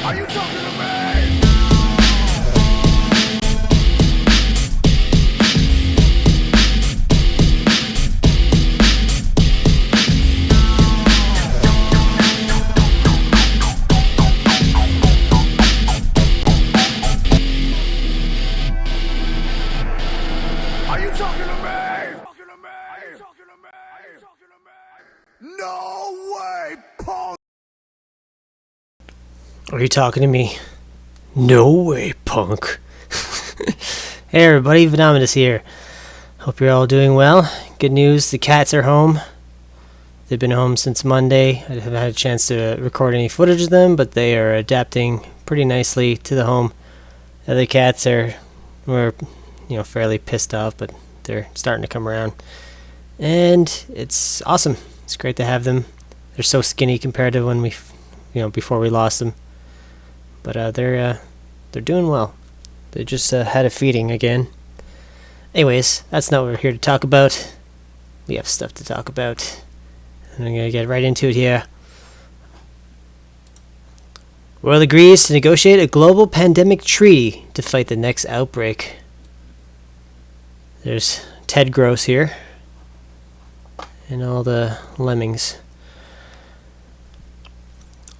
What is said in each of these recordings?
Are you talking to me? Are you talking to me? Are you talking to me? No way, punk! Are you talking to me? No way, punk. Hey everybody, Venomidus here. Hope you're all doing well. Good news, the cats are home. They've been home since Monday. I haven't had a chance to record any footage of them, but they are adapting pretty nicely to the home. The other cats were fairly pissed off, but they're starting to come around. And it's awesome. It's great to have them. They're so skinny compared to when before we lost them. But they're doing well. They just had a feeding again. Anyways, that's not what we're here to talk about. We have stuff to talk about. And I'm going to get right into it here. World agrees to negotiate a global pandemic treaty to fight the next outbreak. There's Ted Gross here. And all the lemmings.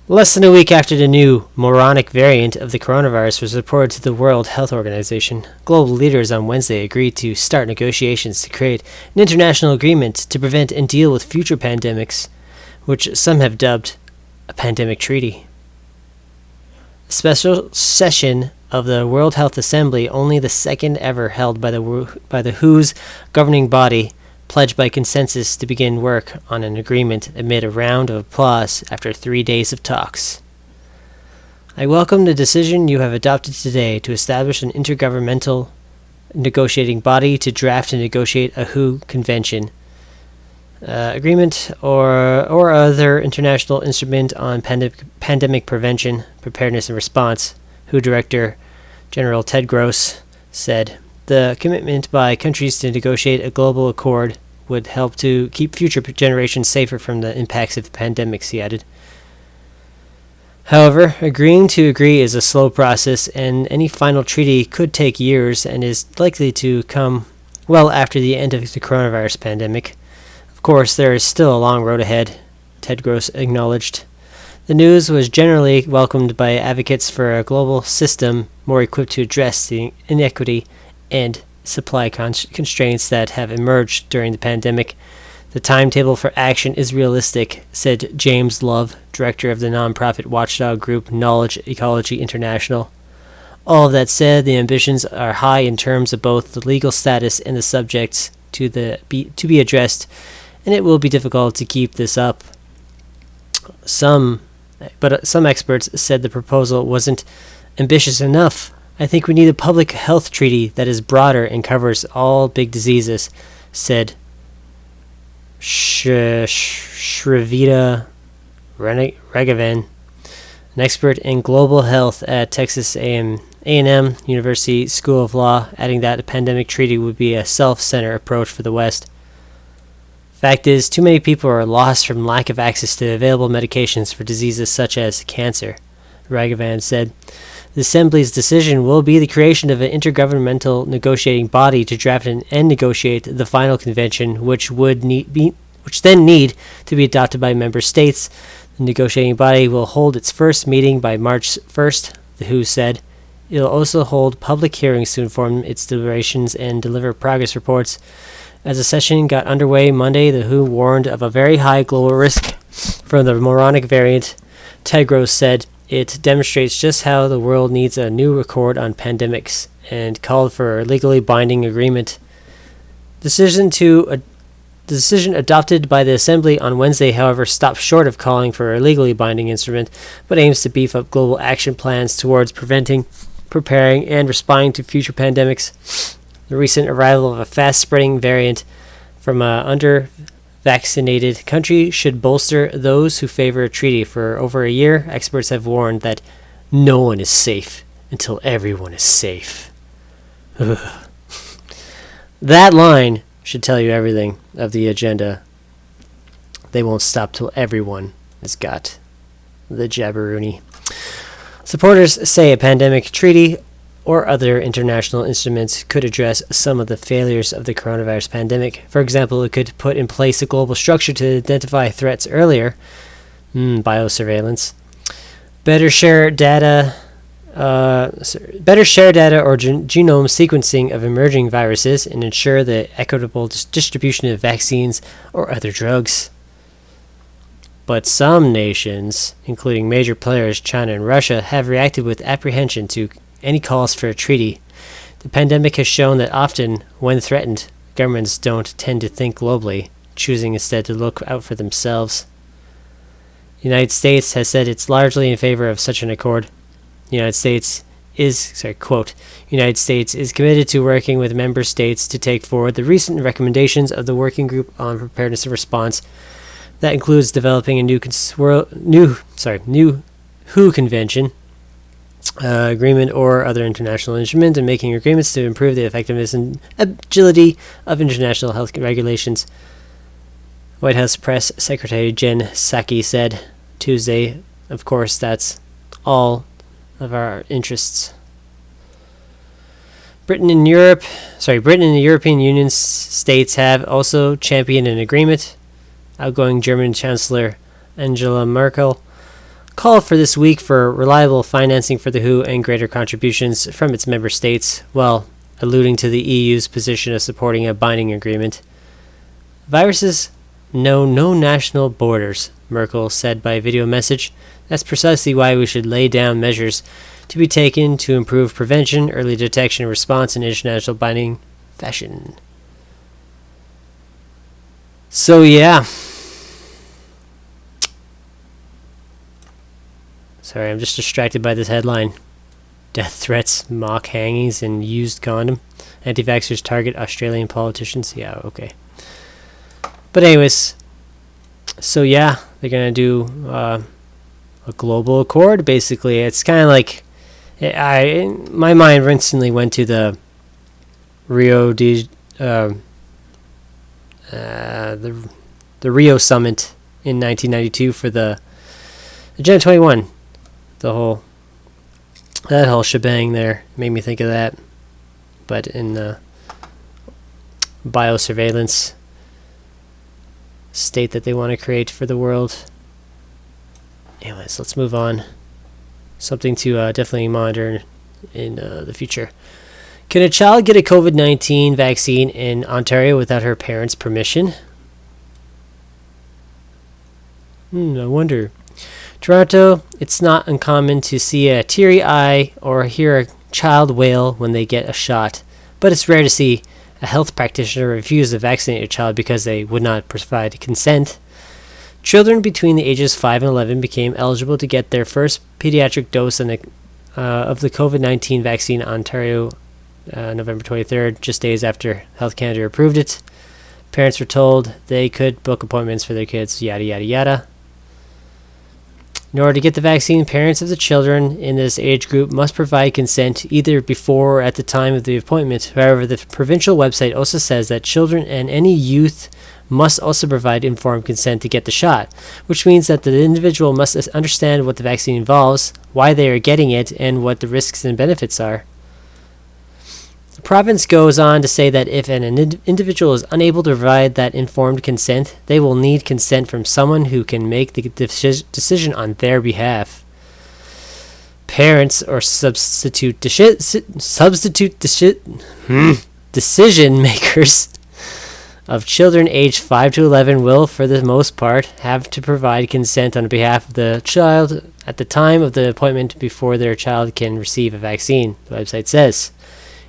Less than a week after the new moronic variant of the coronavirus was reported to the World Health Organization, global leaders on Wednesday agreed to start negotiations to create an international agreement to prevent and deal with future pandemics, which some have dubbed a pandemic treaty. A special session of the World Health Assembly, only the second ever held by the WHO's governing body, pledged by consensus to begin work on an agreement amid a round of applause after 3 days of talks. I welcome the decision you have adopted today to establish an intergovernmental negotiating body to draft and negotiate a WHO convention, agreement, or other international instrument on pandemic prevention, preparedness, and response, WHO Director General Ted Gross said. The commitment by countries to negotiate a global accord would help to keep future generations safer from the impacts of pandemics, he added. However, agreeing to agree is a slow process, and any final treaty could take years and is likely to come well after the end of the coronavirus pandemic. Of course, there is still a long road ahead, Ted Gross acknowledged. The news was generally welcomed by advocates for a global system more equipped to address the inequity and supply constraints that have emerged during the pandemic. The timetable for action is realistic, said James Love, director of the nonprofit watchdog group Knowledge Ecology International. All of that said, the ambitions are high in terms of both the legal status and the subjects to be addressed, and it will be difficult to keep this up. Some experts said the proposal wasn't ambitious enough. I think we need a public health treaty that is broader and covers all big diseases, said Shrivita Raghavan, an expert in global health at Texas A&M University School of Law, adding that a pandemic treaty would be a self-centered approach for the West. Fact is, too many people are lost from lack of access to available medications for diseases such as cancer, Raghavan said. The Assembly's decision will be the creation of an intergovernmental negotiating body to draft and negotiate the final convention, which then need to be adopted by member states. The negotiating body will hold its first meeting by March 1st, the WHO said. It will also hold public hearings to inform its deliberations and deliver progress reports. As the session got underway Monday, the WHO warned of a very high global risk from the moronic variant. Ted Gross said, it demonstrates just how the world needs a new accord on pandemics and called for a legally binding agreement. The decision adopted by the Assembly on Wednesday, however, stopped short of calling for a legally binding instrument, but aims to beef up global action plans towards preventing, preparing, and responding to future pandemics. The recent arrival of a fast-spreading variant from an under-vaccinated country should bolster those who favor a treaty. For over a year, experts have warned that no one is safe until everyone is safe. Ugh. That line should tell you everything of the agenda. They won't stop till everyone has got the jabberoonie. Supporters say a pandemic treaty or other international instruments could address some of the failures of the coronavirus pandemic. For example, it could put in place a global structure to identify threats earlier, biosurveillance, better share data or genome sequencing of emerging viruses, and ensure the equitable distribution of vaccines or other drugs. But some nations, including major players China and Russia, have reacted with apprehension to any calls for a treaty. The pandemic has shown that often, when threatened, governments don't tend to think globally, choosing instead to look out for themselves. The United States has said it's largely in favor of such an accord. The United States is, quote, United States is committed to working with member states to take forward the recent recommendations of the Working Group on Preparedness and Response. That includes developing a new WHO convention, agreement or other international instrument, and making agreements to improve the effectiveness and agility of international health regulations. White House Press Secretary Jen Psaki said Tuesday, of course, that's all of our interests. Britain and the European Union states have also championed an agreement. Outgoing German Chancellor Angela Merkel called for this week for reliable financing for the WHO and greater contributions from its member states, while alluding to the EU's position of supporting a binding agreement. Viruses know no national borders, Merkel said by video message. That's precisely why we should lay down measures to be taken to improve prevention, early detection, and response in international binding fashion. So yeah. Sorry, I'm just distracted by this headline. Death threats, mock hangings, and used condom. Anti-vaxxers target Australian politicians. Yeah, okay. But anyways, so yeah, they're going to do a global accord, basically. It's kind of like, my mind instantly went to the the Rio summit in 1992 for the Agenda 21. That whole shebang there made me think of that. But in the biosurveillance state that they want to create for the world. Anyways, let's move on. Something to definitely monitor in the future. Can a child get a COVID-19 vaccine in Ontario without her parents' permission? I wonder. Toronto, it's not uncommon to see a teary eye or hear a child wail when they get a shot, but it's rare to see a health practitioner refuse to vaccinate a child because they would not provide consent. Children between the ages 5 and 11 became eligible to get their first pediatric dose of the COVID-19 vaccine in Ontario November 23rd, just days after Health Canada approved it. Parents were told they could book appointments for their kids, yada yada yada. In order to get the vaccine, parents of the children in this age group must provide consent either before or at the time of the appointment. However, the provincial website also says that children and any youth must also provide informed consent to get the shot, which means that the individual must understand what the vaccine involves, why they are getting it, and what the risks and benefits are. The province goes on to say that if an individual is unable to provide that informed consent, they will need consent from someone who can make the decision on their behalf. Parents or decision makers of children aged 5 to 11 will, for the most part, have to provide consent on behalf of the child at the time of the appointment before their child can receive a vaccine, the website says.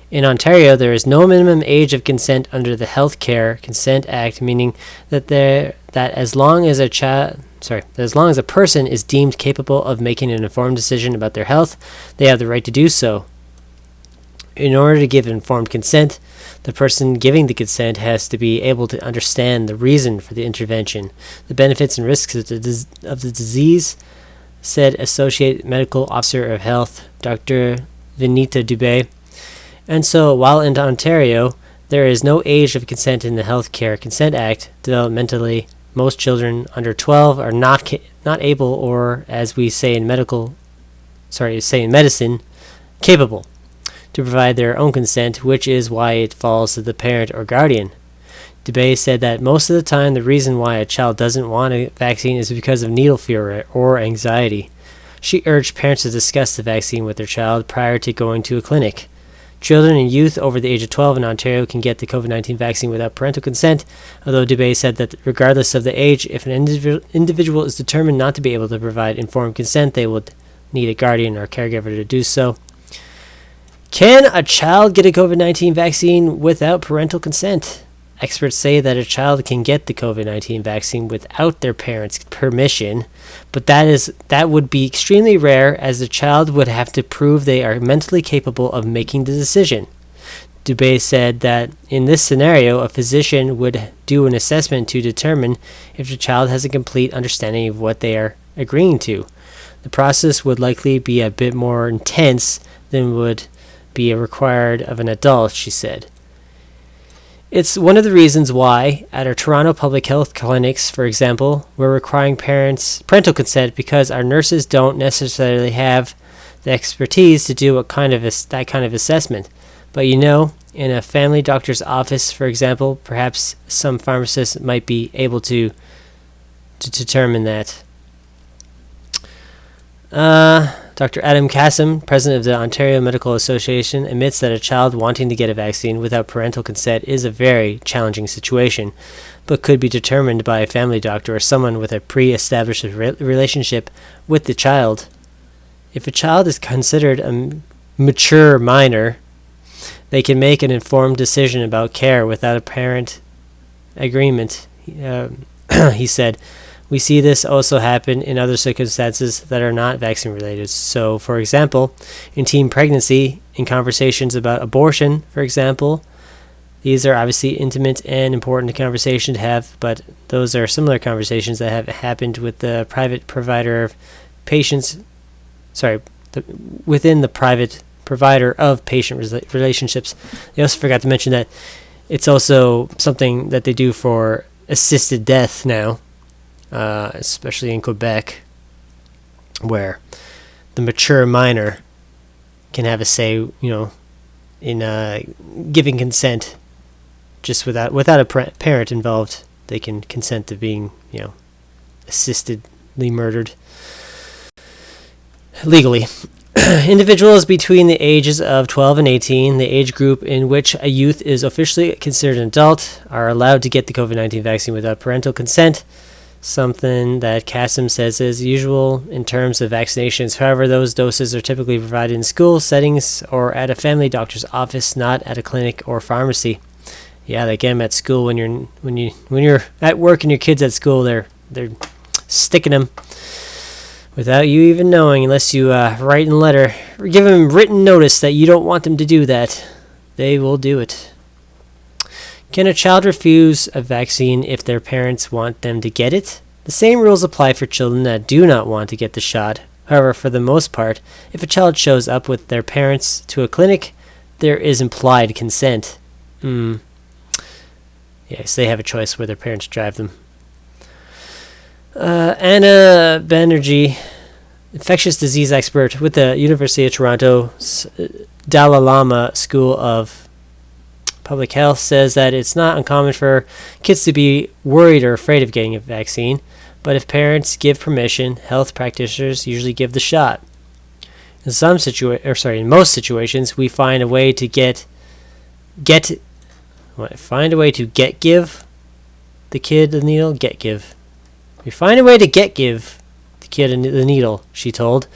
In Ontario, there is no minimum age of consent under the Health Care Consent Act, meaning that as long as a person is deemed capable of making an informed decision about their health, they have the right to do so. In order to give informed consent, the person giving the consent has to be able to understand the reason for the intervention, the benefits and risks of the disease, said Associate Medical Officer of Health, Dr. Vinita Dubé. And so, while in Ontario, there is no age of consent in the Health Care Consent Act, developmentally, most children under 12 are not able, or as we say in medical medicine capable to provide their own consent, which is why it falls to the parent or guardian. Dubé said that most of the time the reason why a child doesn't want a vaccine is because of needle fear or anxiety. She urged parents to discuss the vaccine with their child prior to going to a clinic. Children and youth over the age of 12 in Ontario can get the COVID-19 vaccine without parental consent, although Dubé said that regardless of the age, if an individual is determined not to be able to provide informed consent, they would need a guardian or caregiver to do so. Can a child get a COVID-19 vaccine without parental consent? Experts say that a child can get the COVID-19 vaccine without their parents' permission, but that would be extremely rare, as the child would have to prove they are mentally capable of making the decision. Dubé said that in this scenario, a physician would do an assessment to determine if the child has a complete understanding of what they are agreeing to. The process would likely be a bit more intense than would be required of an adult, she said. It's one of the reasons why, at our Toronto public health clinics, for example, we're requiring parental consent, because our nurses don't necessarily have the expertise to do that kind of assessment. But in a family doctor's office, for example, perhaps some pharmacists might be able to determine that. Dr. Adam Kassem, president of the Ontario Medical Association, admits that a child wanting to get a vaccine without parental consent is a very challenging situation, but could be determined by a family doctor or someone with a pre-established relationship with the child. If a child is considered a mature minor, they can make an informed decision about care without a parent agreement, he said. We see this also happen in other circumstances that are not vaccine related. So, for example, in teen pregnancy, in conversations about abortion, for example, these are obviously intimate and important conversations to have, but those are similar conversations that have happened with the private provider of within the private provider of patient relationships. They also forgot to mention that it's also something that they do for assisted death now. Especially in Quebec, where the mature minor can have a say, in giving consent, just without a parent involved. They can consent to being, assistedly murdered legally. Individuals between the ages of 12 and 18, the age group in which a youth is officially considered an adult, are allowed to get the COVID-19 vaccine without parental consent. Something that Kassem says is usual in terms of vaccinations. However, those doses are typically provided in school settings or at a family doctor's office, not at a clinic or pharmacy. Yeah, they get them at school when you're at work and your kids at school. They're sticking them without you even knowing, unless you write in a letter or give them written notice that you don't want them to do that. They will do it. Can a child refuse a vaccine if their parents want them to get it? The same rules apply for children that do not want to get the shot. However, for the most part, if a child shows up with their parents to a clinic, there is implied consent. Yes, they have a choice where their parents drive them. Anna Banerjee, infectious disease expert with the University of Toronto's Dalai Lama School of Public Health, says that it's not uncommon for kids to be worried or afraid of getting a vaccine, but if parents give permission, health practitioners usually give the shot. In most situations, we find a way to give the kid the needle. We find a way to give the kid the needle, she told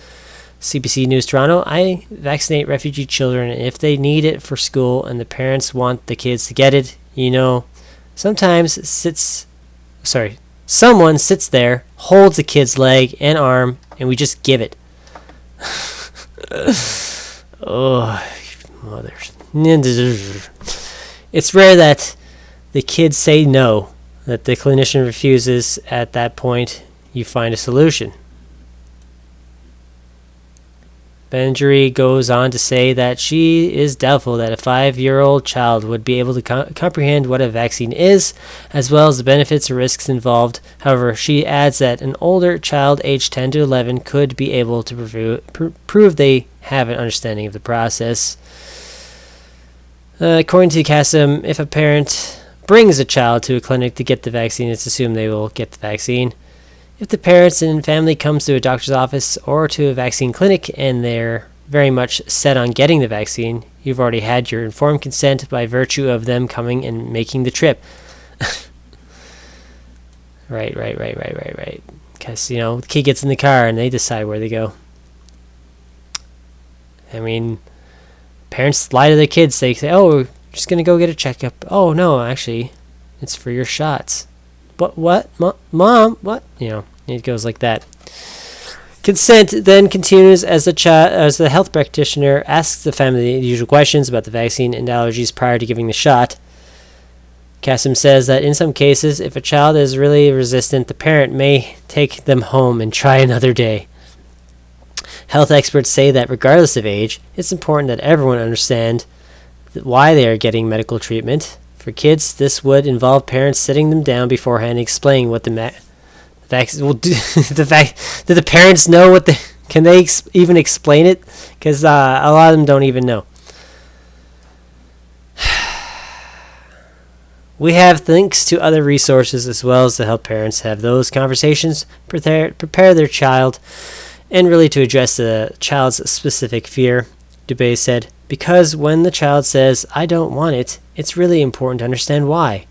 CBC News Toronto. I vaccinate refugee children, and if they need it for school and the parents want the kids to get it, someone sits there, holds the kid's leg and arm, and we just give it. Oh, mothers. It's rare that the kids say no, that the clinician refuses. At that point, you find a solution. Benjury goes on to say that she is doubtful that a 5-year-old child would be able to comprehend what a vaccine is, as well as the benefits or risks involved. However, she adds that an older child aged 10 to 11 could be able to prove they have an understanding of the process. According to Kasim, if a parent brings a child to a clinic to get the vaccine, it's assumed they will get the vaccine. If the parents and family comes to a doctor's office or to a vaccine clinic and they're very much set on getting the vaccine, you've already had your informed consent by virtue of them coming and making the trip. Right. Because, the kid gets in the car and they decide where they go. I mean, parents lie to their kids. They say, oh, we're just going to go get a checkup. Oh, no, actually, it's for your shots. What? Mom? What? It goes like that. Consent then continues as the health practitioner asks the family the usual questions about the vaccine and allergies prior to giving the shot. Kasim says that in some cases, if a child is really resistant, the parent may take them home and try another day. Health experts say that regardless of age, it's important that everyone understand why they are getting medical treatment. For kids, this would involve parents sitting them down beforehand and explaining what the vaccine will do. Do the parents know what can they even explain it? Because a lot of them don't even know. We have links to other resources as well as to help parents have those conversations, prepare their child, and really to address the child's specific fear, Dubé said. Because when the child says, I don't want it, it's really important to understand why.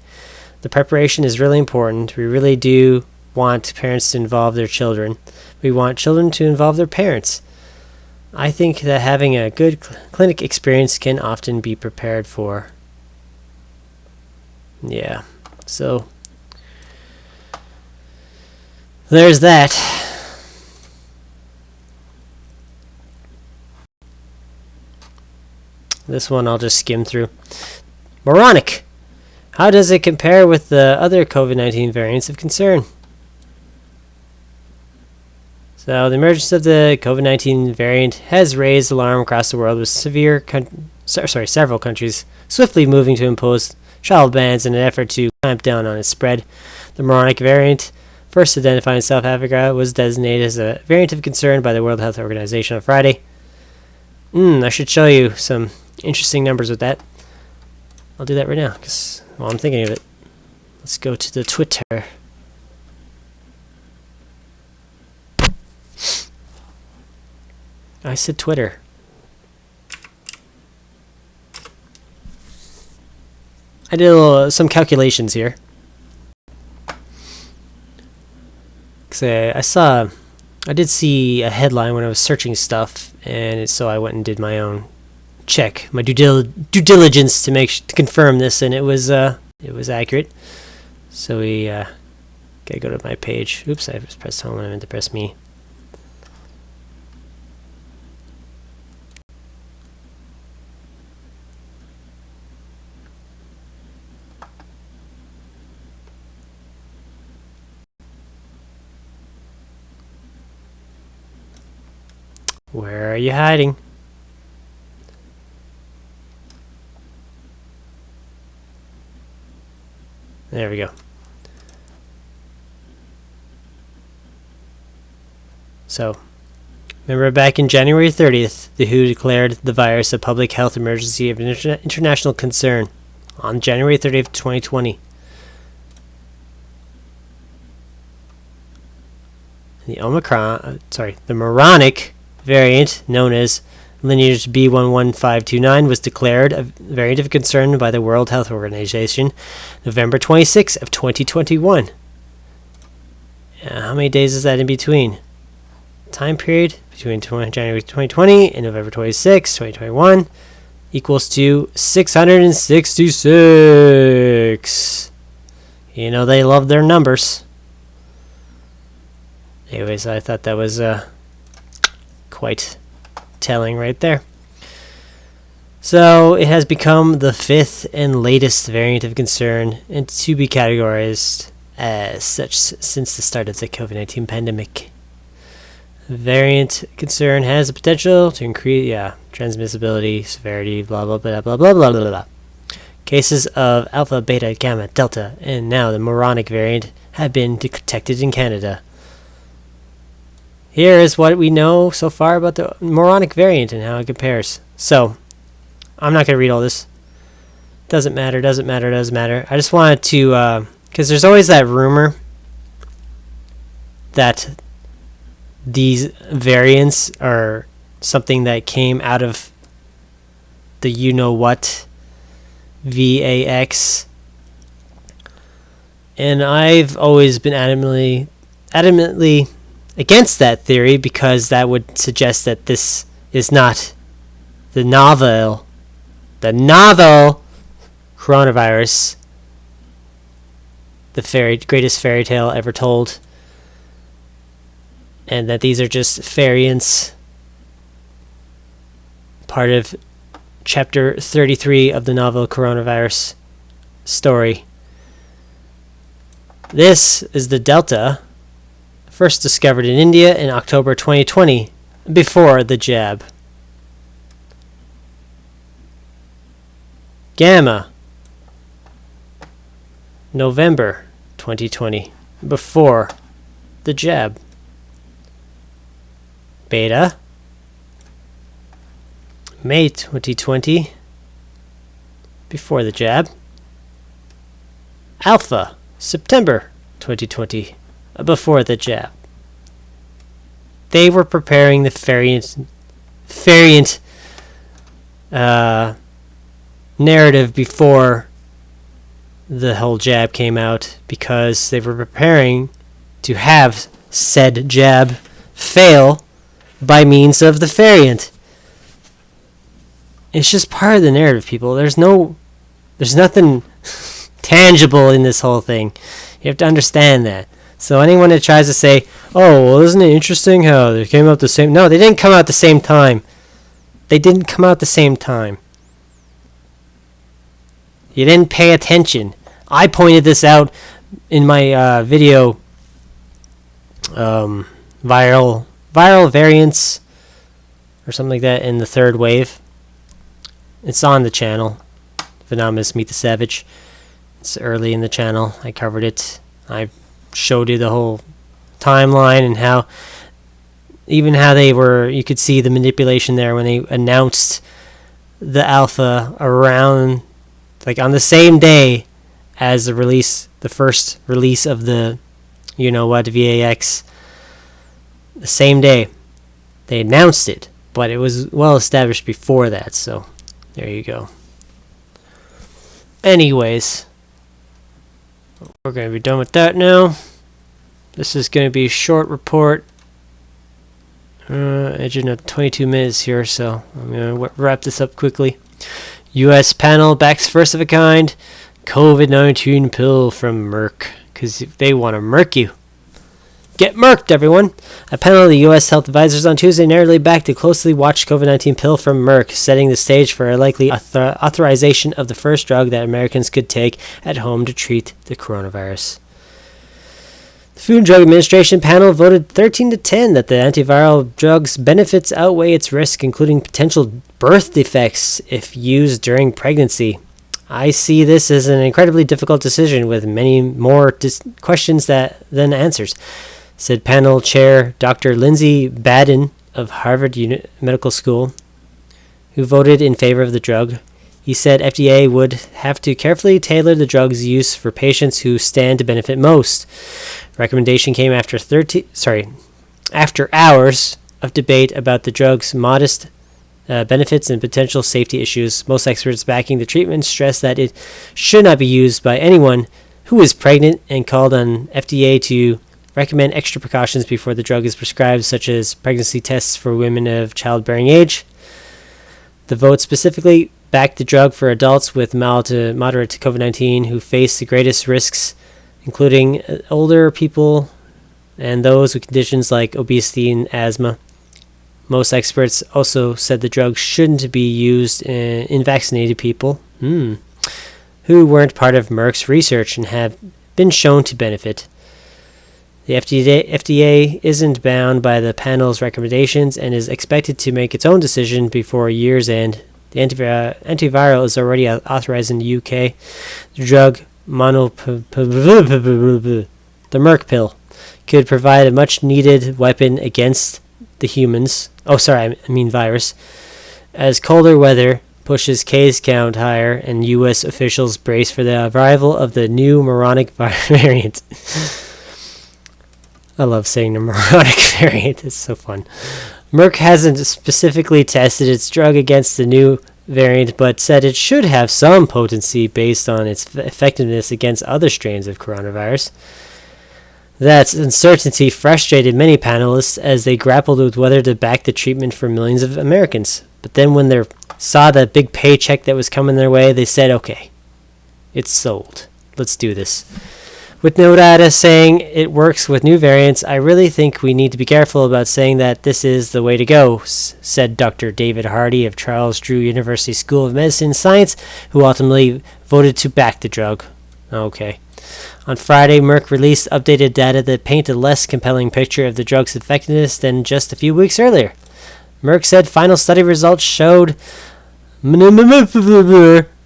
The preparation is really important. We really do want parents to involve their children. We want children to involve their parents. I think that having a good clinic experience can often be prepared for. Yeah, so there's that. This one I'll just skim through. Moronic. How does it compare with the other COVID-19 variants of concern? So the emergence of the COVID-19 variant has raised alarm across the world, with several countries swiftly moving to impose travel bans in an effort to clamp down on its spread. The moronic variant, first identified in South Africa, was designated as a variant of concern by the World Health Organization on Friday. I should show you some interesting numbers with that. I'll do that right now, because I'm thinking of it. Let's go to the Twitter. I said Twitter. I did some calculations here. I did see a headline when I was searching stuff, and so I went and did my own check, my due diligence to confirm this, and it was accurate. So we gotta go to my page. Oops, I just pressed home and I meant to press me. Where are you hiding? There we go. So, remember back in January 30th, the WHO declared the virus a public health emergency of international concern on January 30th, 2020. The moronic variant, known as lineage B11529, was declared a variant of concern by the World Health Organization November 26 of 2021. How many days is that in between? Time period between January 2020 and November 26, 2021 equals to 666. They love their numbers. Anyways, I thought that was quite telling right there. So it has become the fifth and latest variant of concern, and to be categorized as such since the start of the COVID-19 pandemic. variant concern has the potential to increase, transmissibility, severity, blah, blah, blah, blah, blah, blah, blah, blah. Cases of alpha, beta, gamma, delta, and now the moronic variant have been detected in Canada. Here is what we know so far about the moronic variant and how it compares. So, I'm not going to read all this. Doesn't matter. I just wanted to, because there's always that rumor that these variants are something that came out of the you-know-what, VAX. And I've always been adamantly against that theory, because that would suggest that this is not the novel coronavirus, the greatest fairy tale ever told, and that these are just variants, part of chapter 33 of the novel coronavirus story. This is the Delta, first discovered in India in October 2020, before the jab. Gamma, November 2020, before the jab. Beta, May 2020, before the jab. Alpha, September 2020, before the jab. They were preparing the variant narrative before the whole jab came out, because they were preparing to have said jab fail by means of the variant. It's just part of the narrative, people. There's nothing tangible in this whole thing. You have to understand that. So anyone that tries to say, oh, well, isn't it interesting how they came out the same... No, they didn't come out the same time. You didn't pay attention. I pointed this out in my video, viral variants, or something like that, in the third wave. It's on the channel, Venomous Meet the Savage. It's early in the channel. I covered it. I showed you the whole timeline and how they were, you could see the manipulation there when they announced the alpha around, like on the same day as the first release of the you-know-what, VAX. The same day they announced it, but it was well established before that, so there you go. Anyways, we're going to be done with that now. This is going to be a short report. Edging up 22 minutes here, so I'm going to wrap this up quickly. U.S. panel backs first of a kind COVID-19 pill from Merck, because they want to murk you. Get murked, everyone! A panel of the U.S. health advisors on Tuesday narrowly backed a closely watched COVID-19 pill from Merck, setting the stage for a likely authorization of the first drug that Americans could take at home to treat the coronavirus. The Food and Drug Administration panel voted 13-10 that the antiviral drug's benefits outweigh its risk, including potential birth defects if used during pregnancy. I see this as an incredibly difficult decision with many more questions than answers, said panel chair Dr. Lindsay Baden of Harvard Medical School, who voted in favor of the drug. He said FDA would have to carefully tailor the drug's use for patients who stand to benefit most. Recommendation came after hours of debate about the drug's modest benefits and potential safety issues. Most experts backing the treatment stress that it should not be used by anyone who is pregnant and called on FDA to recommend extra precautions before the drug is prescribed, such as pregnancy tests for women of childbearing age. The vote specifically backed the drug for adults with mild to moderate COVID-19 who face the greatest risks, including older people and those with conditions like obesity and asthma. Most experts also said the drug shouldn't be used in vaccinated people who weren't part of Merck's research and have been shown to benefit. The FDA isn't bound by the panel's recommendations and is expected to make its own decision before year's end. The antiviral is already authorized in the UK. The drug the Merck pill could provide a much-needed weapon against the humans. Virus. As colder weather pushes case count higher and U.S. officials brace for the arrival of the new moronic variant. I love saying the moronic variant. It's so fun. Merck hasn't specifically tested its drug against the new variant, but said it should have some potency based on its effectiveness against other strains of coronavirus. That uncertainty frustrated many panelists as they grappled with whether to back the treatment for millions of Americans. But then when they saw that big paycheck that was coming their way, they said, okay, it's sold. Let's do this. With no data saying it works with new variants, I really think we need to be careful about saying that this is the way to go, said Dr. David Hardy of Charles Drew University School of Medicine and Science, who ultimately voted to back the drug. Okay. On Friday, Merck released updated data that paint a less compelling picture of the drug's effectiveness than just a few weeks earlier. Merck said final study results showed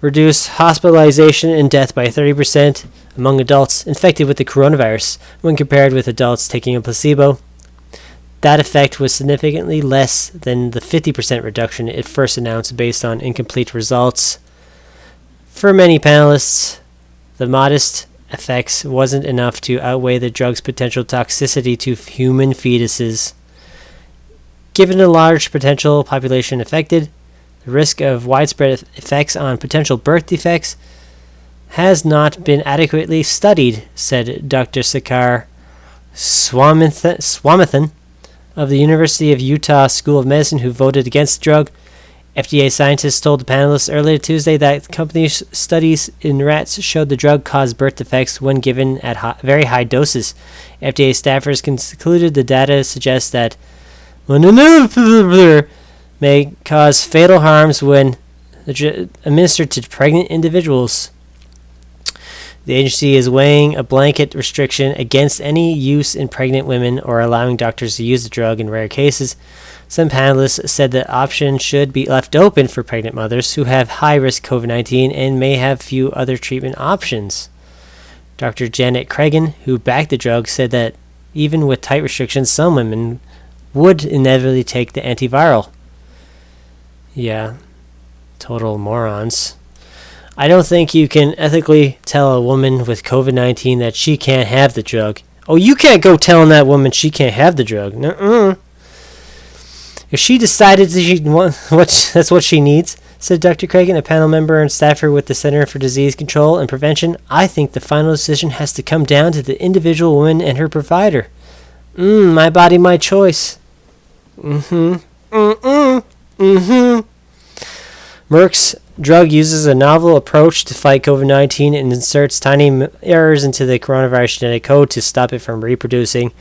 reduced hospitalization and death by 30% among adults infected with the coronavirus when compared with adults taking a placebo. That effect was significantly less than the 50% reduction it first announced based on incomplete results. For many panelists, the modest effects wasn't enough to outweigh the drug's potential toxicity to human fetuses. Given the large potential population affected, the risk of widespread effects on potential birth defects has not been adequately studied, said Dr. Sakar Swaminathan of the University of Utah School of Medicine, who voted against the drug. FDA scientists told the panelists earlier Tuesday that company's studies in rats showed the drug caused birth defects when given at very high doses. FDA staffers concluded the data suggests that may cause fatal harms when administered to pregnant individuals. The agency is weighing a blanket restriction against any use in pregnant women or allowing doctors to use the drug in rare cases. Some panelists said the option should be left open for pregnant mothers who have high-risk COVID-19 and may have few other treatment options. Dr. Janet Cregan, who backed the drug, said that even with tight restrictions, some women would inevitably take the antiviral. Yeah, total morons. I don't think you can ethically tell a woman with COVID-19 that she can't have the drug. Oh, you can't go telling that woman she can't have the drug. Nuh-uh. If she decided that's what she needs, said Dr. Cregan, a panel member and staffer with the Center for Disease Control and Prevention, I think the final decision has to come down to the individual woman and her provider. My body, my choice. Merck's drug uses a novel approach to fight COVID-19 and inserts tiny errors into the coronavirus genetic code to stop it from reproducing.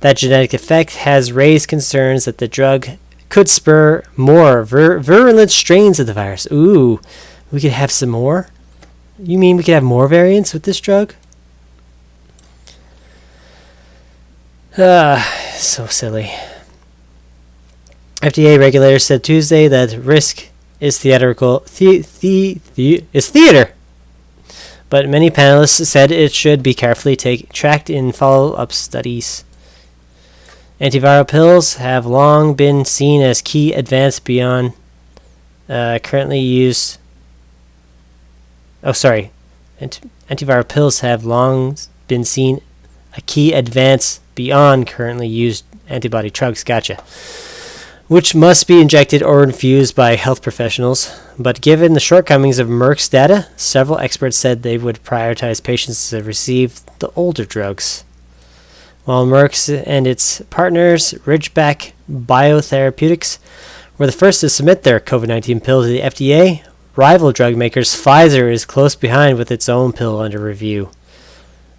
That genetic effect has raised concerns that the drug could spur more virulent strains of the virus. Ooh, we could have some more? You mean we could have more variants with this drug? So silly. FDA regulators said Tuesday that risk is theatrical. Is theater. But many panelists said it should be carefully tracked in follow-up studies. Antiviral pills have long been seen as key advance beyond currently used. Antiviral pills have long been seen a key advance beyond currently used antibody drugs. Gotcha. Which must be injected or infused by health professionals. But given the shortcomings of Merck's data, several experts said they would prioritize patients to receive the older drugs. While Merck and its partners, Ridgeback Biotherapeutics, were the first to submit their COVID-19 pill to the FDA, rival drug makers Pfizer is close behind with its own pill under review.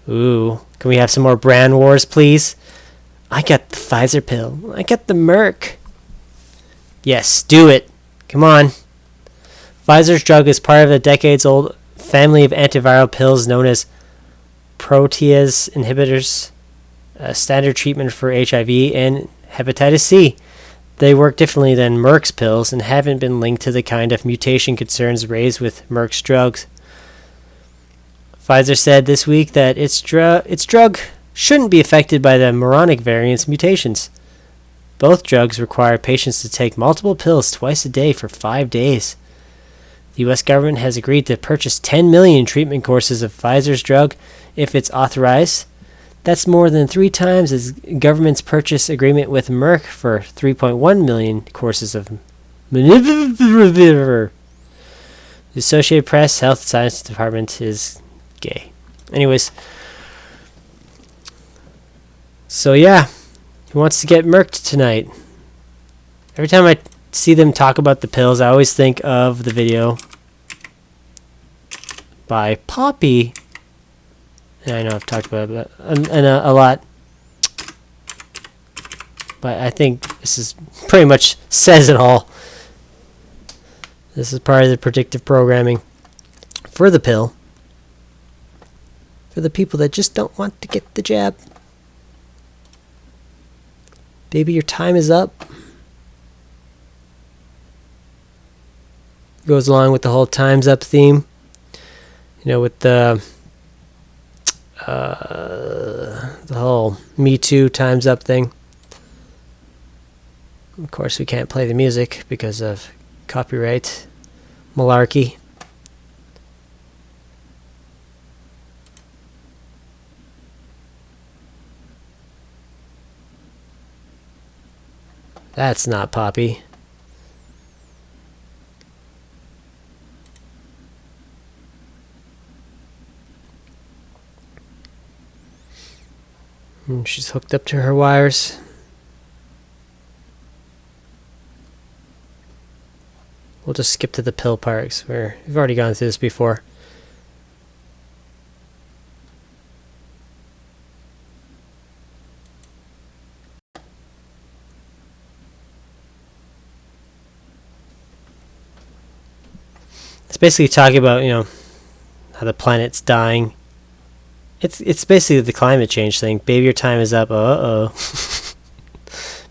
Ooh, can we have some more brand wars, please? I got the Pfizer pill. I got the Merck. Yes, do it. Come on. Pfizer's drug is part of a decades-old family of antiviral pills known as protease inhibitors. a standard treatment for HIV and hepatitis C. They work differently than Merck's pills and haven't been linked to the kind of mutation concerns raised with Merck's drugs. Pfizer said this week that its drug shouldn't be affected by the moronic variant's mutations. Both drugs require patients to take multiple pills twice a day for 5 days. The U.S. government has agreed to purchase 10 million treatment courses of Pfizer's drug if it's authorized. That's more than 3 times its government's purchase agreement with Merck for 3.1 million courses of the Associated Press Health Science Department is gay. Anyways. So yeah, who wants to get merked tonight? Every time I see them talk about the pills, I always think of the video by Poppy. And I know I've talked about it a lot, but I think this is pretty much says it all. This is part of the predictive programming for the pill, for the people that just don't want to get the jab. Baby, your time is up. Goes along with the whole time's up theme. You know, with the whole Me Too time's up thing. Of course, we can't play the music because of copyright malarkey. That's not Poppy. She's hooked up to her wires. We'll just skip to the pill parts where we've already gone through this before. It's basically talking about, you know, how the planet's dying. It's basically the climate change thing. Baby, your time is up. Uh-oh.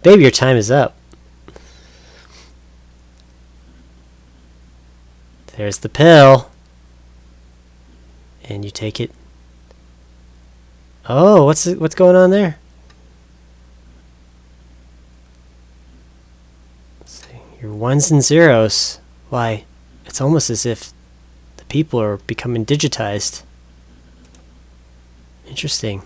Baby, your time is up. There's the pill. And you take it. Oh, what's going on there? Let's see. Your ones and zeros. Why? It's almost as if the people are becoming digitized. Interesting.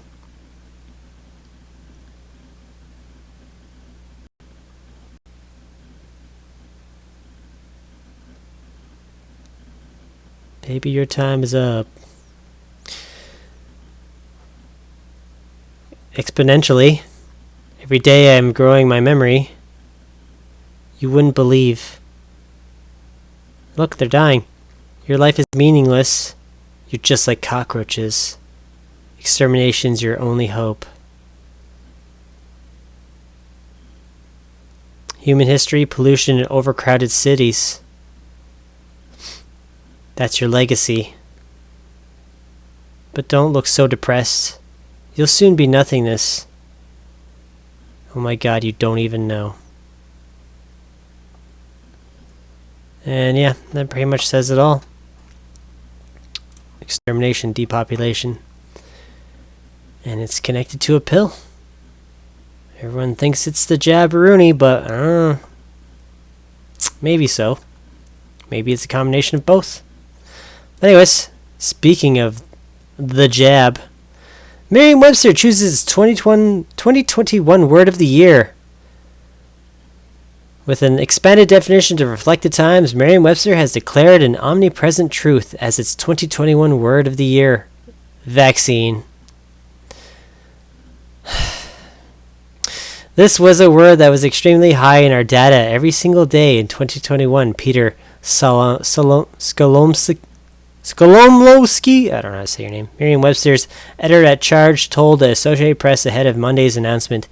Baby, your time is up. Exponentially. Every day I'm growing my memory. You wouldn't believe. Look, they're dying. Your life is meaningless. You're just like cockroaches. Extermination's your only hope. Human history, pollution, and overcrowded cities. That's your legacy. But don't look so depressed. You'll soon be nothingness. Oh my God, you don't even know. And yeah, that pretty much says it all. Extermination, depopulation. And it's connected to a pill. Everyone thinks it's the jabberoonie, but maybe so. Maybe it's a combination of both. Anyways, speaking of the jab, Merriam-Webster chooses 2021 Word of the Year. With an expanded definition to reflect the times, Merriam-Webster has declared an omnipresent truth as its 2021 Word of the Year. Vaccine. This was a word that was extremely high in our data every single day in 2021. Peter Skolomowski, I don't know how to say your name, Merriam-Webster's editor-at-charge, told the Associated Press ahead of Monday's announcement.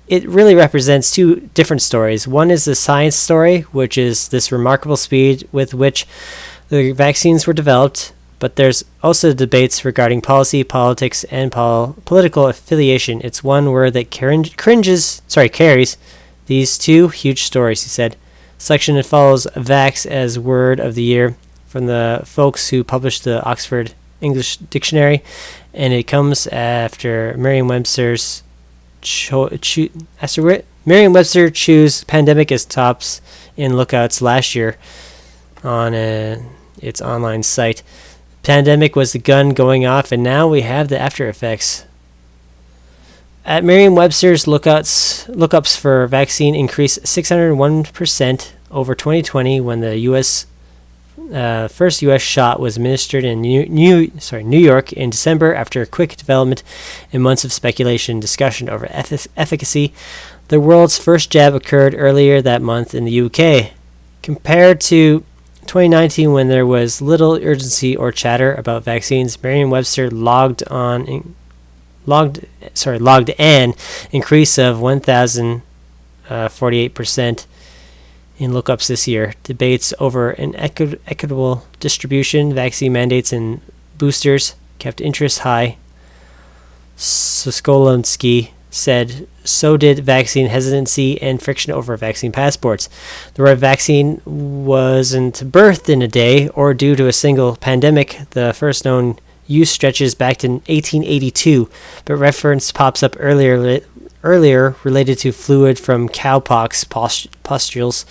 It really represents two different stories. One is the science story, which is this remarkable speed with which the vaccines were developed, but there's also debates regarding policy, politics, and political affiliation. It's one word that carries these two huge stories, he said. Selection follows Vax as word of the year from the folks who published the Oxford English Dictionary, and it comes after Merriam-Webster's Merriam-Webster chose pandemic as tops in lookouts last year on its online site. Pandemic was the gun going off, and now we have the after effects. At Merriam-Webster's, lookups for vaccine increased 601% over 2020 when the first U.S. shot was administered in New York in December after a quick development and months of speculation and discussion over efficacy. The world's first jab occurred earlier that month in the UK. Compared to 2019, when there was little urgency or chatter about vaccines, Merriam-Webster logged an increase of 1,048% in lookups this year. Debates over an equitable distribution, vaccine mandates, and boosters kept interest high. Skolonsky said so did vaccine hesitancy and friction over vaccine passports. The word vaccine wasn't birthed in a day or due to a single pandemic. The first known use stretches back to 1882, but reference pops up earlier related to fluid from cowpox pustules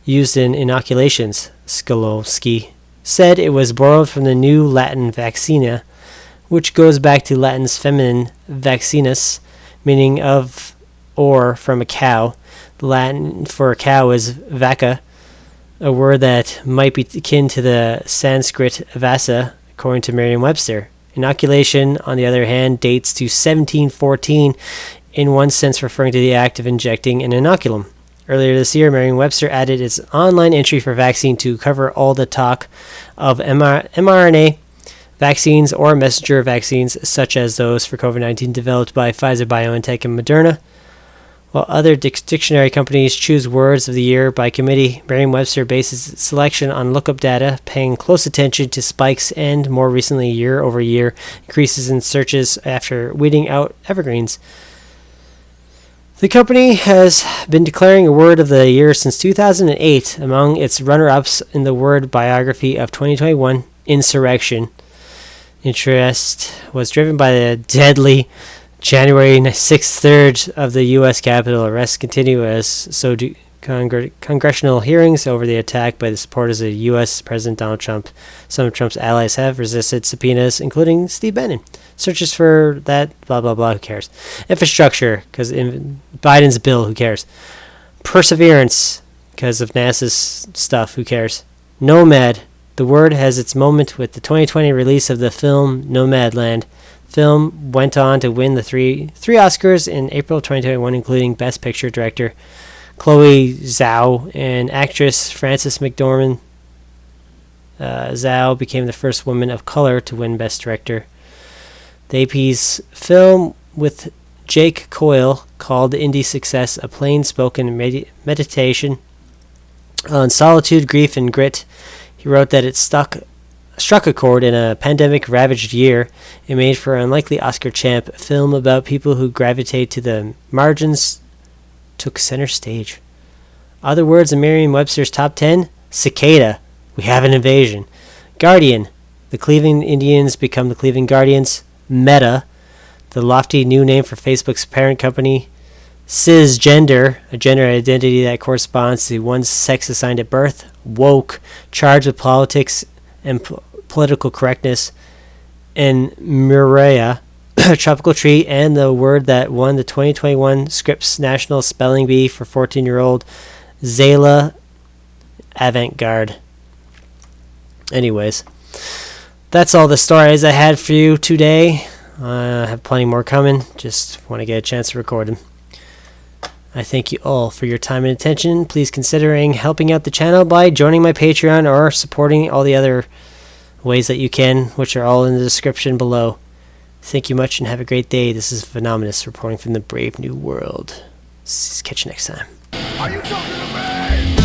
used in inoculations. Skolowski said it was borrowed from the New Latin vaccina, which goes back to Latin's feminine vaccinus, meaning of or from a cow. The Latin for a cow is vacca, a word that might be akin to the Sanskrit vasa, according to Merriam-Webster. Inoculation, on the other hand, dates to 1714, in one sense referring to the act of injecting an inoculum. Earlier this year, Merriam-Webster added its online entry for vaccine to cover all the talk of mRNA vaccines or messenger vaccines, such as those for COVID-19 developed by Pfizer, BioNTech, and Moderna. While other dictionary companies choose words of the year by committee, Merriam-Webster bases its selection on lookup data, paying close attention to spikes and, more recently, year-over-year increases in searches after weeding out evergreens. The company has been declaring a word of the year since 2008. Among its runner-ups in the word biography of 2021, insurrection. Interest was driven by the deadly January 6th surge of the U.S. Capitol. Arrests continue, as so do congressional hearings over the attack by the supporters of U.S. President Donald Trump. Some of Trump's allies have resisted subpoenas, including Steve Bannon. Searches for that, blah, blah, blah, who cares? Infrastructure, because Biden's bill, who cares? Perseverance, because of NASA's stuff, who cares? Nomad. The word has its moment with the 2020 release of the film Nomadland. Film went on to win the three Oscars in April 2021, including Best Picture Director Chloe Zhao and actress Frances McDormand. Zhao became the first woman of color to win Best Director. The AP's film with Jake Coyle called the indie success a plain-spoken meditation on solitude, grief, and grit. He wrote that it struck a chord in a pandemic-ravaged year. It made for an unlikely Oscar champ. A film about people who gravitate to the margins took center stage. Other words in Merriam-Webster's top 10? Cicada. We have an invasion. Guardian. The Cleveland Indians become the Cleveland Guardians. Meta. The lofty new name for Facebook's parent company. Cisgender, a gender identity that corresponds to one's sex assigned at birth. Woke, charged with politics and political correctness. And Mireya, a tropical tree, and the word that won the 2021 Scripps National Spelling Bee for 14-year-old Zayla Avant-Garde. Anyways, that's all the stories I had for you today. I have plenty more coming. Just want to get a chance to record them. I thank you all for your time and attention. Please considering helping out the channel by joining my Patreon or supporting all the other ways that you can, which are all in the description below. Thank you much and have a great day. This is Phenomenus reporting from the brave new world. Catch you next time. Are you talking to me?